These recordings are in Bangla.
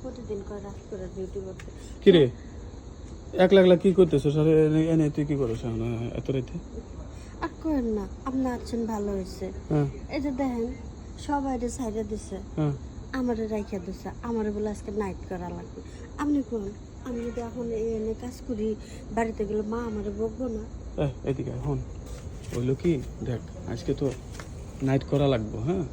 প্রতিদিন করে রাত করে ডিউটি করতে। কি রে একলা একলা কি করতেছো স্যার? এনে তুই কি করছ এত রাতে? আর করেন না, আপনি আছেন ভালো হয়েছে। হ্যাঁ এই যে দেখেন সবাই সাইডে দিছে, হ্যাঁ আমারে রাইখা দিছে, আমারে বলে আজকে নাইট করা লাগবে। আপনি কোন আমি যদি এখন এনে কাজ করি বাড়িতে গেলে মা আমারে বকবো না? এদিকে হন বললো কি দেখ আজকে তো নাইট করা লাগবো। হ্যাঁ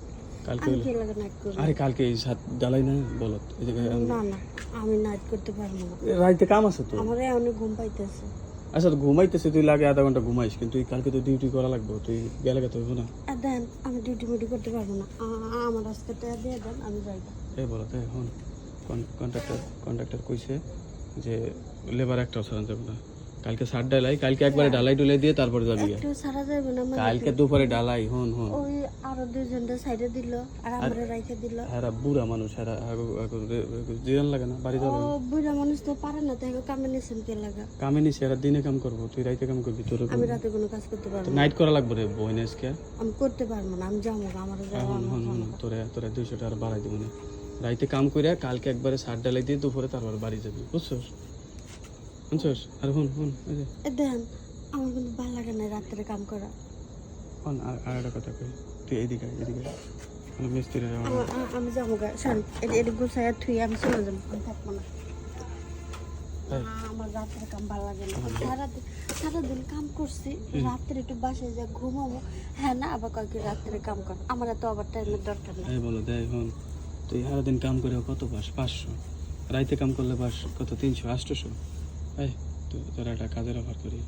কালকে আমি কি লাগে নাইট করবো? আরে কালকে এই সাত জ্বালাই না বলত এই জায়গায় না না, আমি নাইট করতে পারবো না, রাইতে কাম আছে তো। আমার অনেক ঘুম পাইতেছে। আচ্ছা ঘুমাইতেছে তুই লাগে আধা ঘন্টা ঘুমাইস, কিন্তু তুই কালকে তো ডিউটি করা লাগবে, তুই গেলে গেতে হইব না। আর দেন আমি ডিউটি মিউটি করতে পারবো না, আমার আজকে টাকা দিয়ে দেন, আমি যাই। এই বলত হন কন্ট্রাক্টর কইছে যে লেবার একটা সারান যাবে না, কালকে সার ডালাই, কালকে একবারে ডালাই ডুলাই দিয়ে তারপরে যাবি। একটু সারা যাবে না মানে? কালকে দুপুরে ডালাই। হন ওই আরো দুইজনটা সাইডে দিল আর আমরা রাইখে দিল। এরা বুড়া মানুষ, এরা জিরান লাগে না বাড়ি যাবে। ও বুড়া মানুষ তো পারে না, তাই কামে নিছেন কে লাগা? কামে নিছে এরা দিনে কাম করবো, তুই রাইতে কাম করবি। তোর আমি রাতে কোনো কাজ করতে পারবো না, নাইট করা লাগবে রে বইনেসকে। আমি করতে পারবো না, আমি যাবো আমার হন তোরে 200 টাকা বাড়াই দিব না। রাইতে কাম করে কালকে একবারে সার ডালাই দিয়ে দুপুরে তারপর বাড়ি যাবি, বুঝছস? শুনছস? আর হন এই যে দেন আমার কিন্তু ভালো লাগে না রাত্রে কাম করা। হন আর একটা কথা কই, তুই এদিকে মিস্ত্রি আমি যাবো গা, সরি এটা গুছাইয়া থুই আমি চলে যাবো, আমি থাকবো না। আমার রাত্রে কাম ভালো লাগে না, সারাদিন কাম করছি, রাত্রে একটু বাসায় যা ঘুমাবো। হ্যাঁ না আবার কয়েক রাত্রে কাম কর, আমার এত আবার টাইমের দরকার নেই। এই বলো দেখ হন, তুই সারাদিন কাম করে কত পাস? 500। রাইতে কাম করলে পাস কত? 300 800। এই তোর একটা কাজের অফার করি,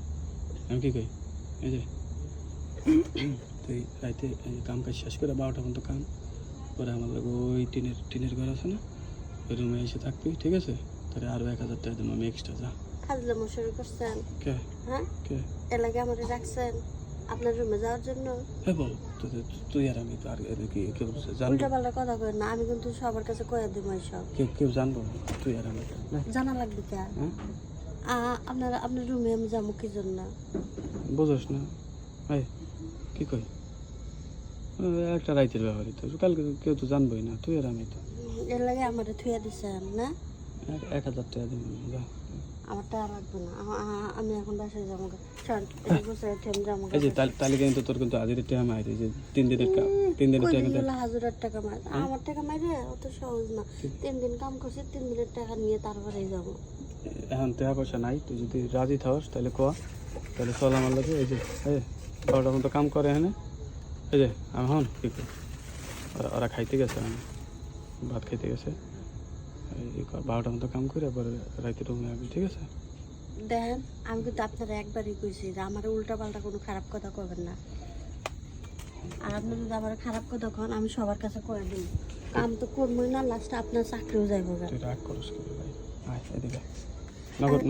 আমি কি কই? এই যে তুই রাইতে কাম কাজ শেষ করে 12টা পর্যন্ত কাম করে আমার লাগে ওই টিনের ঘর আছে না, ওই রুমে এসে থাকবি, ঠিক আছে? তাহলে আরো 1000 টাকা দেবো আমি এক্সট্রা। যা ফাজলে মশারি করছেন? কে হ্যাঁ কে এলাকায় আমারে রাখছেন আপনার রুমে যাওয়ার জন্য? হ্যাঁ বল তুই আর আমি তো আর কি কেউ জানবো? উল্টা পাল্টা কথা কই না, আমি কিন্তু সবার কাছে কয়ে দিব এইসব। কেউ জানবো না, তুই আর আমি না। জানা লাগবে কে? হ্যাঁ আপনার রুমে আমি যাবো কি জন্য? বুঝোস না? এই কি কই, একটা রাইতের ব্যাপারই তো, কালকে কেউ তো জানবোই না, তুই আর আমি তো। এর লাগে আমারে থুয়া দিছেন না? 1000 টাকা দিবি, যা। আমার টাকা লাগবে না, আমি এখন বাসায় যাবো। চল গুছাই থেম যাবো। এই যে তালিকা কিন্তু তোর কিন্তু হাজিরের টাকা মাইরে, যে 3 দিনের টাকা 3 দিনের টাকা কিন্তু। হাজার টাকা মার আমার টাকা মাইরে অত সহজ না। 3 দিন কাম করছি, 3 দিনের টাকা নিয়ে তারপরেই যাবো। এখন টাকা পয়সা নাই, তুই যদি রাজি থাকস তাহলে ক, তাহলে চল আমার লাগে। এই যে 12টার মতো কাম করে এখানে। এই যে আমি হন কি করি, ওরা খাইতে গেছে, আমি ভাত খাইতে গেছে। এই 12টার মতো কাম করে পরে রাইতে রুমে আসবি, ঠিক আছে? দেখেন আমি কিন্তু আপনারা একবারই কইছি যে আমার উল্টা পাল্টা কোনো খারাপ কথা কবেন না, আর আপনি যদি আমার খারাপ কথা কন আমি সবার কাছে করে দিই। কাম তো করবোই না, লাস্টে আপনার চাকরিও যাইব। তুই রাগ করিস কি ভাই? আয় এদিকে,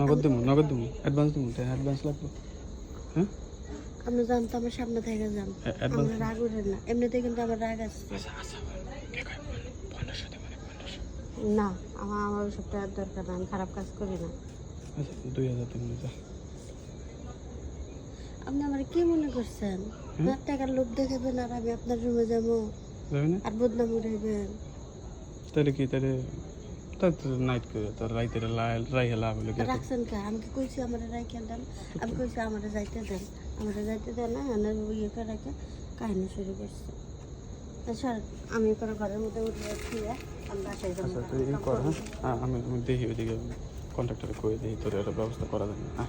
নগদ দিমু অ্যাডভান্স দিমু, অ্যাডভান্স লাগবে। হ্যাঁ আপনি জান তো আমার সামনে থেকে যান, আমার রাগ উঠে না, এমনিতে কিন্তু আমার রাগ আছে না। আমার ওসব টাকার দরকার না, আমি খারাপ কাজ করি না। আচ্ছা 2000 দিমু, যা। আপনি আমার কি মনে করছেন? আপনার টাকার লোভ দেখাবেন আর আমি আপনার রুমে যাবো যাবি না? আর বদনাম উঠাইবেন? তাহলে কি, তাহলে নাইট করে তোর রাইতে রাইহে লাভ হলো কি? রাখছেন কে? আমি কি কইছি আমার রাইখে দেন? আমি কইছি আমার যাইতে দেন, আমার যাইতে দেন না, ইয়ে করে রেখে কাহিনী শুরু করছে। স্যার আমি করে ঘরের মধ্যে উঠে শুয়ে আমি বাসায় যাবো। আচ্ছা তুই কর, হ্যাঁ আমি দেখি ওইদিকে কন্ট্রাক্টরে কই দেখি তোর একটা ব্যবস্থা করা যায় না।